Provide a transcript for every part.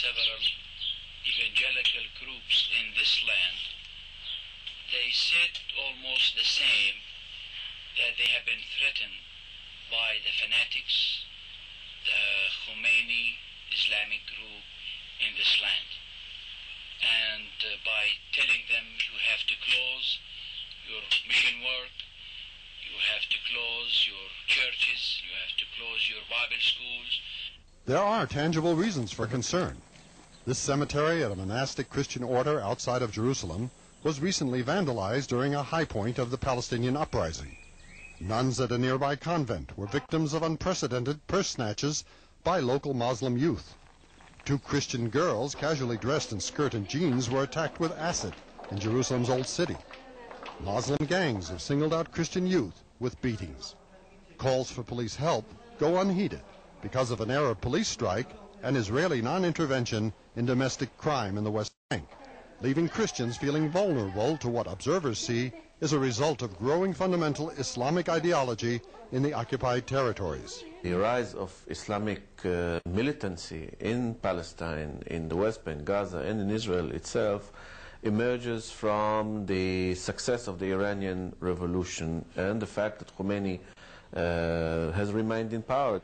several evangelical groups in this land, they said almost the same, that they have been threatened by the fanatics, the Khomeini Islamic group in this land. And by telling them you have to close your mission work, you have to close your churches, you have to close your Bible schools. There are tangible reasons for concern. This cemetery at a monastic Christian order outside of Jerusalem was recently vandalized during a high point of the Palestinian uprising. Nuns at a nearby convent were victims of unprecedented purse snatches by local Muslim youth. 2 Christian girls, casually dressed in skirt and jeans, were attacked with acid in Jerusalem's Old City. Muslim gangs have singled out Christian youth with beatings. Calls for police help go unheeded because of an Arab police strike and Israeli non-intervention in domestic crime in the West Bank, leaving Christians feeling vulnerable to what observers see is a result of growing fundamental Islamic ideology in the occupied territories. The rise of Islamic militancy in Palestine, in the West Bank, Gaza, and in Israel itself emerges from the success of the Iranian Revolution and the fact that Khomeini has remained in power.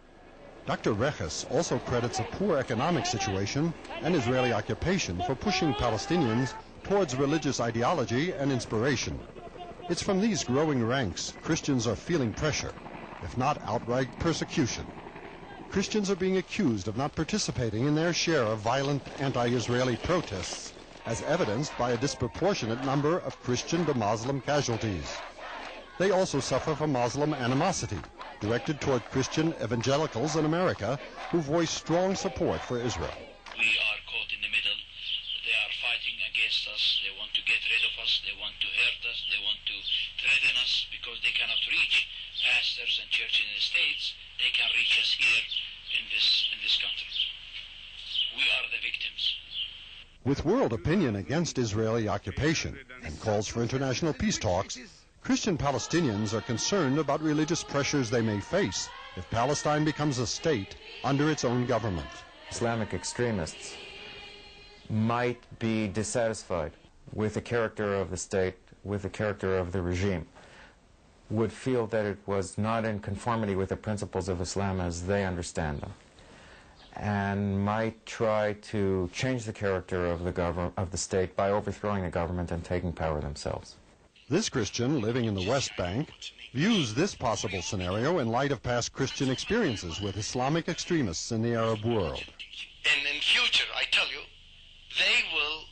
Dr. Reches also credits a poor economic situation and Israeli occupation for pushing Palestinians towards religious ideology and inspiration. It's from these growing ranks Christians are feeling pressure, if not outright persecution. Christians are being accused of not participating in their share of violent anti-Israeli protests, as evidenced by a disproportionate number of Christian to Muslim casualties. They also suffer from Muslim animosity, directed toward Christian evangelicals in America who voice strong support for Israel. We are caught in the middle. They are fighting against us. They want to get rid of us. They want to hurt us. They want to threaten us because they cannot reach pastors and churches in the States. They can reach us here in this country. We are the victims. With world opinion against Israeli occupation and calls for international peace talks, Christian Palestinians are concerned about religious pressures they may face if Palestine becomes a state under its own government. Islamic extremists might be dissatisfied with the character of the state, with the character of the regime, would feel that it was not in conformity with the principles of Islam as they understand them, and might try to change the character of the state by overthrowing the government and taking power themselves. This Christian living in the West Bank views this possible scenario in light of past Christian experiences with Islamic extremists in the Arab world. And in future, I tell you, they will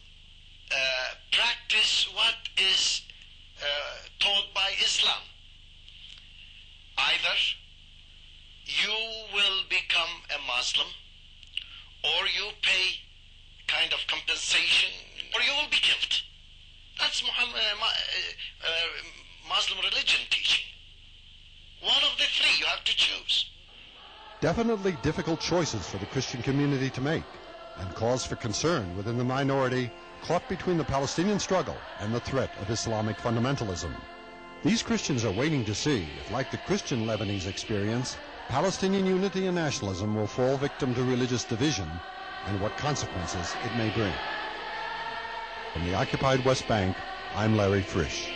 practice what is taught by Islam. Either you will become a Muslim, or you pay kind of compensation, or you will be killed. That's Muslim religion teaching. One of the 3, you have to choose. Definitely difficult choices for the Christian community to make, and cause for concern within the minority caught between the Palestinian struggle and the threat of Islamic fundamentalism. These Christians are waiting to see if, like the Christian Lebanese experience, Palestinian unity and nationalism will fall victim to religious division and what consequences it may bring. From the occupied West Bank, I'm Larry Frisch.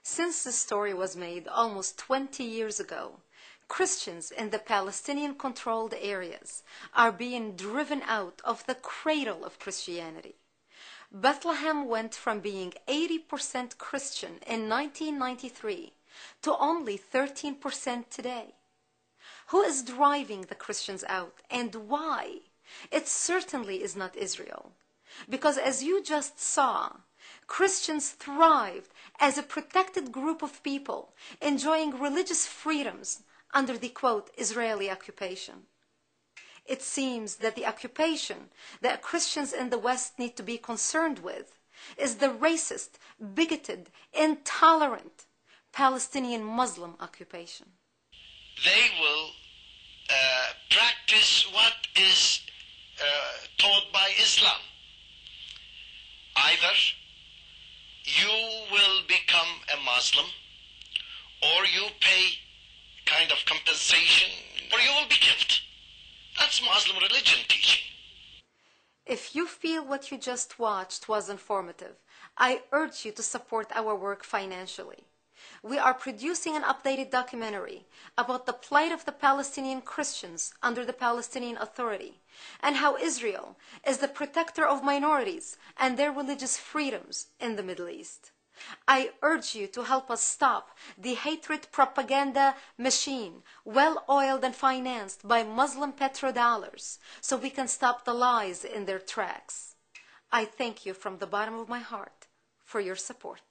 Since the story was made almost 20 years ago, Christians in the Palestinian-controlled areas are being driven out of the cradle of Christianity. Bethlehem went from being 80% Christian in 1993 to only 13% today. Who is driving the Christians out, and why? It certainly is not Israel. Because as you just saw, Christians thrived as a protected group of people enjoying religious freedoms under the, quote, Israeli occupation. It seems that the occupation that Christians in the West need to be concerned with is the racist, bigoted, intolerant Palestinian Muslim occupation. They will practice what is taught by Islam. Either you will become a Muslim, or you pay kind of compensation, or you will be killed. That's That's Muslim religion teaching. If you feel what you just watched was informative, I urge you to support our work financially. We are producing an updated documentary about the plight of the Palestinian Christians under the Palestinian Authority and how Israel is the protector of minorities and their religious freedoms in the Middle East. I urge you to help us stop the hatred propaganda machine, well-oiled and financed by Muslim petrodollars, so we can stop the lies in their tracks. I thank you from the bottom of my heart for your support.